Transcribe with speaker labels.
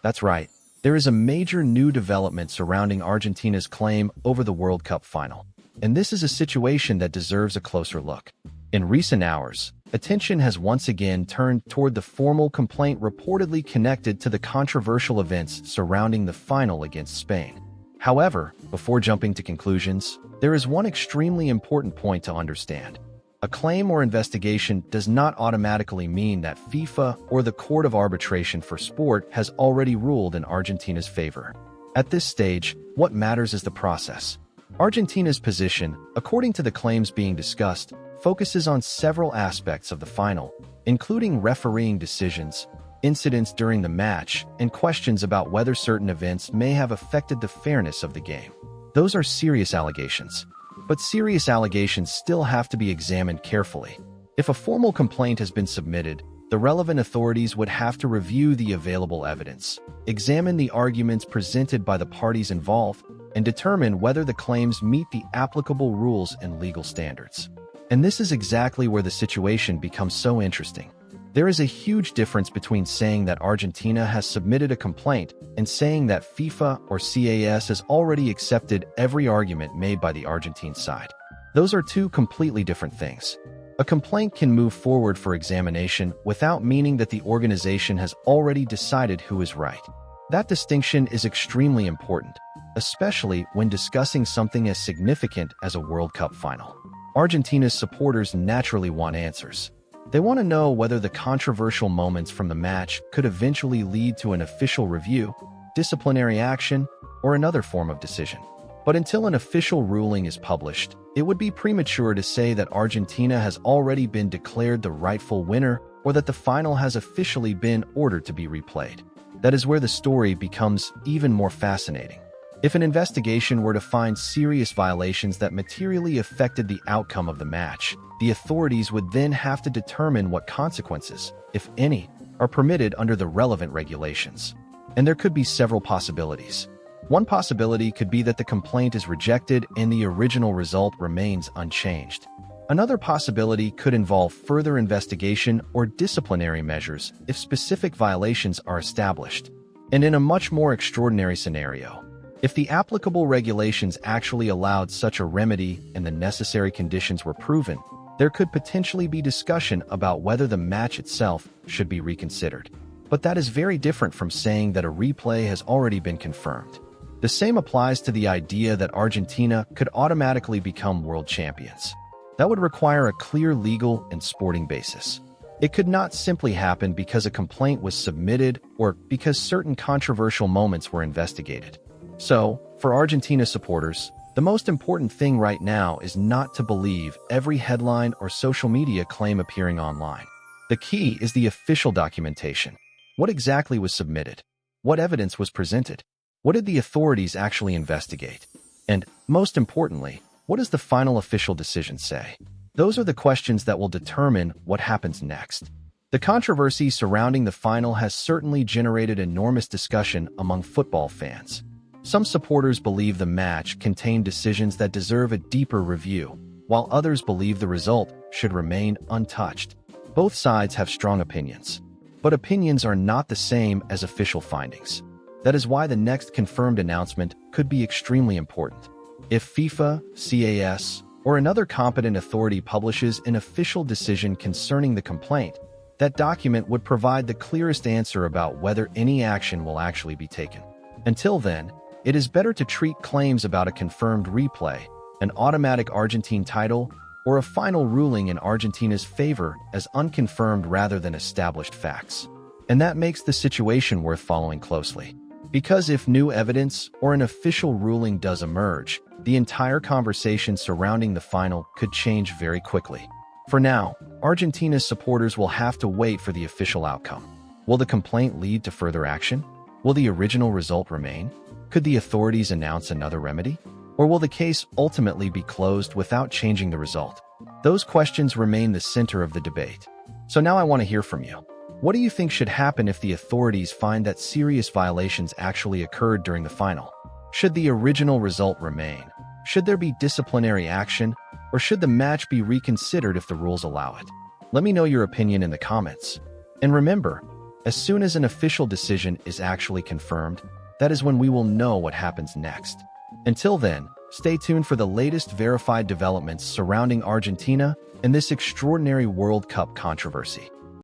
Speaker 1: That's right. There is a major new development surrounding Argentina's claim over the World Cup final. And this is a situation that deserves a closer look. In recent hours, attention has once again turned toward the formal complaint reportedly connected to the controversial events surrounding the final against Spain. However, before jumping to conclusions, there is one extremely important point to understand. A claim or investigation does not automatically mean that FIFA or the Court of Arbitration for Sport has already ruled in Argentina's favor. At this stage, what matters is the process. Argentina's position, according to the claims being discussed, focuses on several aspects of the final, including refereeing decisions, incidents during the match, and questions about whether certain events may have affected the fairness of the game. Those are serious allegations. But serious allegations still have to be examined carefully. If a formal complaint has been submitted, the relevant authorities would have to review the available evidence, examine the arguments presented by the parties involved, and determine whether the claims meet the applicable rules and legal standards. And this is exactly where the situation becomes so interesting. There is a huge difference between saying that Argentina has submitted a complaint and saying that FIFA or CAS has already accepted every argument made by the Argentine side. Those are two completely different things. A complaint can move forward for examination without meaning that the organization has already decided who is right. That distinction is extremely important, especially when discussing something as significant as a World Cup final. Argentina's supporters naturally want answers. They want to know whether the controversial moments from the match could eventually lead to an official review, disciplinary action, or another form of decision. But until an official ruling is published, it would be premature to say that Argentina has already been declared the rightful winner or that the final has officially been ordered to be replayed. That is where the story becomes even more fascinating. If an investigation were to find serious violations that materially affected the outcome of the match, the authorities would then have to determine what consequences, if any, are permitted under the relevant regulations. And there could be several possibilities. One possibility could be that the complaint is rejected and the original result remains unchanged. Another possibility could involve further investigation or disciplinary measures if specific violations are established. And in a much more extraordinary scenario, if the applicable regulations actually allowed such a remedy and the necessary conditions were proven, there could potentially be discussion about whether the match itself should be reconsidered. But that is very different from saying that a replay has already been confirmed. The same applies to the idea that Argentina could automatically become world champions. That would require a clear legal and sporting basis. It could not simply happen because a complaint was submitted or because certain controversial moments were investigated. So, for Argentina supporters, the most important thing right now is not to believe every headline or social media claim appearing online. The key is the official documentation. What exactly was submitted? What evidence was presented? What did the authorities actually investigate? And, most importantly, what does the final official decision say? Those are the questions that will determine what happens next. The controversy surrounding the final has certainly generated enormous discussion among football fans. Some supporters believe the match contained decisions that deserve a deeper review, while others believe the result should remain untouched. Both sides have strong opinions. But opinions are not the same as official findings. That is why the next confirmed announcement could be extremely important. If FIFA, CAS, or another competent authority publishes an official decision concerning the complaint, that document would provide the clearest answer about whether any action will actually be taken. Until then, it is better to treat claims about a confirmed replay, an automatic Argentine title, or a final ruling in Argentina's favor as unconfirmed rather than established facts. And that makes the situation worth following closely. Because if new evidence or an official ruling does emerge, the entire conversation surrounding the final could change very quickly. For now, Argentina's supporters will have to wait for the official outcome. Will the complaint lead to further action? Will the original result remain? Could the authorities announce another remedy? Or will the case ultimately be closed without changing the result? Those questions remain the center of the debate. So now I want to hear from you. What do you think should happen if the authorities find that serious violations actually occurred during the final? Should the original result remain? Should there be disciplinary action? Or should the match be reconsidered if the rules allow it? Let me know your opinion in the comments. And remember, As soon as an official decision is actually confirmed, that is when we will know what happens next. Until then, stay tuned for the latest verified developments surrounding Argentina and this extraordinary World Cup controversy.